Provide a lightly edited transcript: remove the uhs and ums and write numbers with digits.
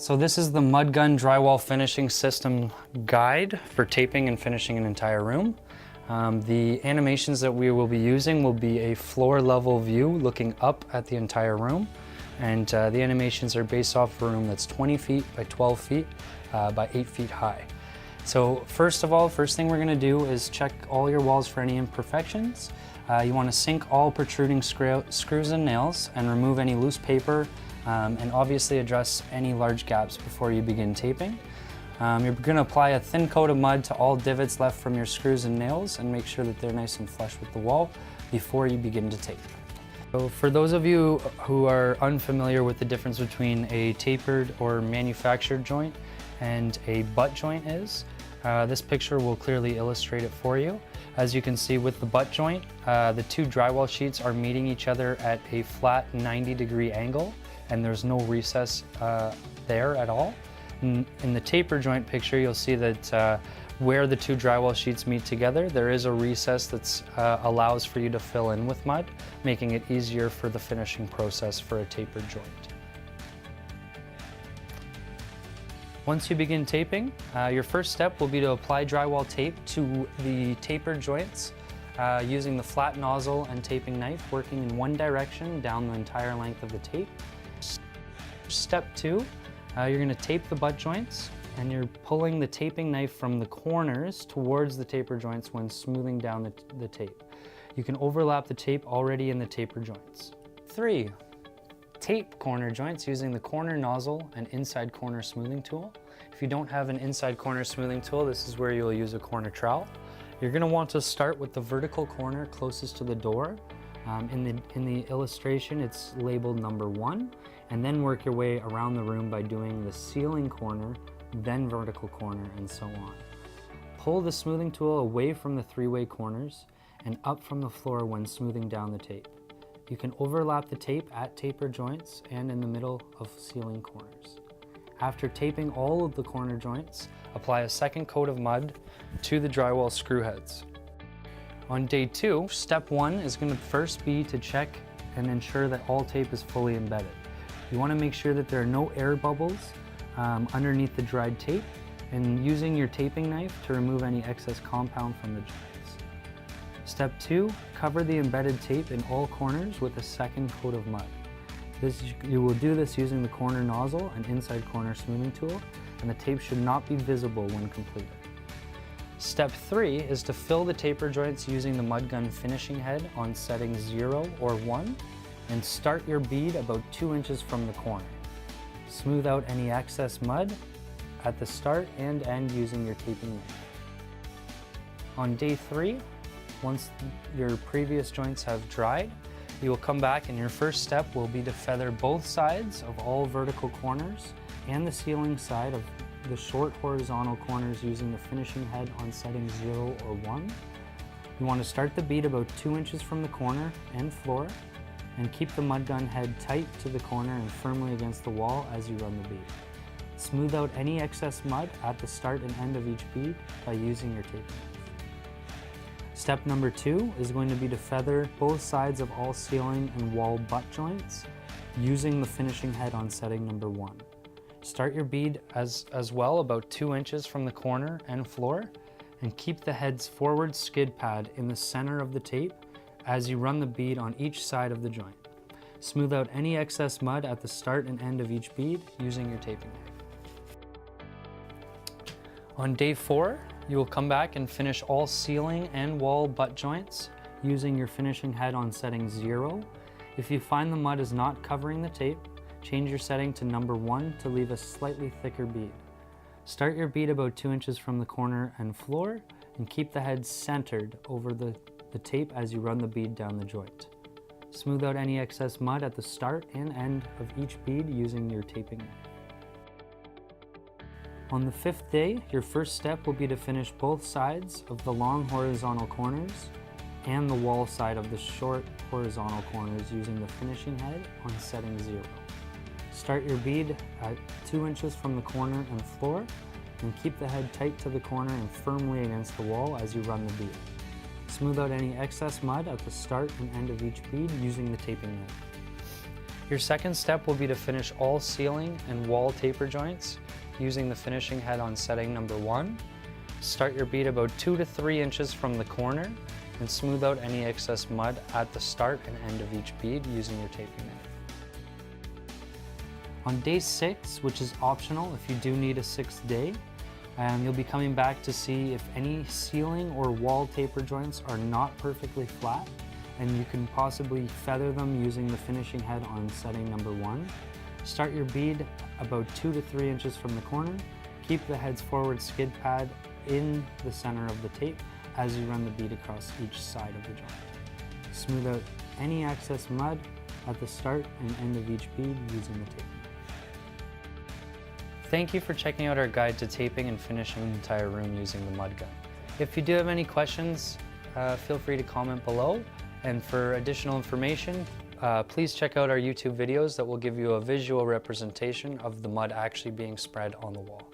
So this is the MudGun drywall finishing system guide for taping and finishing an entire room. The animations that we will be using will be a floor level view looking up at the entire room. And the animations are based off a room that's 20 feet by 12 feet by 8 feet high. So first of all, first thing we're gonna do is check all your walls for any imperfections. You wanna sink all protruding screws and nails and remove any loose paper and obviously address any large gaps before you begin taping. You're gonna apply a thin coat of mud to all divots left from your screws and nails and make sure that they're nice and flush with the wall before you begin to tape. So for those of you who are unfamiliar with the difference between a tapered or manufactured joint and a butt joint is, this picture will clearly illustrate it for you. As you can see with the butt joint, the two drywall sheets are meeting each other at a flat 90-degree angle, and there's no recess there at all. In the taper joint picture, you'll see that where the two drywall sheets meet together, there is a recess that allows for you to fill in with mud, making it easier for the finishing process for a tapered joint. Once you begin taping, your first step will be to apply drywall tape to the tapered joints using the flat nozzle and taping knife, working in one direction down the entire length of the tape. Step 2, you're going to tape the butt joints, and you're pulling the taping knife from the corners towards the taper joints when smoothing down the tape. You can overlap the tape already in the taper joints. 3, tape corner joints using the corner nozzle and inside corner smoothing tool. If you don't have an inside corner smoothing tool, this is where you'll use a corner trowel. You're going to want to start with the vertical corner closest to the door. In the illustration, it's labeled number 1, and then work your way around the room by doing the ceiling corner, then vertical corner, and so on. Pull the smoothing tool away from the 3-way corners and up from the floor when smoothing down the tape. You can overlap the tape at taper joints and in the middle of ceiling corners. After taping all of the corner joints, apply a second coat of mud to the drywall screw heads. On day 2, step 1 is going to first be to check and ensure that all tape is fully embedded. You want to make sure that there are no air bubbles underneath the dried tape, and using your taping knife to remove any excess compound from the joints. Step 2, cover the embedded tape in all corners with a second coat of mud. You will do this using the corner nozzle and inside corner smoothing tool, and the tape should not be visible when completed. Step 3 is to fill the taper joints using the MudGun finishing head on setting 0 or 1, and start your bead about 2 inches from the corner. Smooth out any excess mud at the start and end using your taping knife. On day 3, once your previous joints have dried, you will come back, and your first step will be to feather both sides of all vertical corners and the ceiling side of the short horizontal corners using the finishing head on setting 0 or 1. You want to start the bead about 2 inches from the corner and floor, and keep the MudGun head tight to the corner and firmly against the wall as you run the bead. Smooth out any excess mud at the start and end of each bead by using your taping knife. Step number 2 is going to be to feather both sides of all ceiling and wall butt joints using the finishing head on setting number 1. Start your bead as well about 2 inches from the corner and floor, and keep the head's forward skid pad in the center of the tape as you run the bead on each side of the joint. Smooth out any excess mud at the start and end of each bead using your taping knife. On day 4, you will come back and finish all ceiling and wall butt joints using your finishing head on setting 0. If you find the mud is not covering the tape, change your setting to number 1 to leave a slightly thicker bead. Start your bead about 2 inches from the corner and floor, and keep the head centered over the tape as you run the bead down the joint. Smooth out any excess mud at the start and end of each bead using your taping knife. On the 5th day, your first step will be to finish both sides of the long horizontal corners and the wall side of the short horizontal corners using the finishing head on setting 0. Start your bead at 2 inches from the corner and floor, and keep the head tight to the corner and firmly against the wall as you run the bead. Smooth out any excess mud at the start and end of each bead using the taping knife. Your second step will be to finish all ceiling and wall taper joints using the finishing head on setting number 1. Start your bead about 2 to 3 inches from the corner and smooth out any excess mud at the start and end of each bead using your taping knife. On day 6, which is optional if you do need a 6th day, you'll be coming back to see if any ceiling or wall taper joints are not perfectly flat, and you can possibly feather them using the finishing head on setting number 1. Start your bead about 2 to 3 inches from the corner. Keep the head's forward skid pad in the center of the tape as you run the bead across each side of the joint. Smooth out any excess mud at the start and end of each bead using the tape. Thank you for checking out our guide to taping and finishing an entire room using the MudGun. If you do have any questions, feel free to comment below. And for additional information, please check out our YouTube videos that will give you a visual representation of the mud actually being spread on the wall.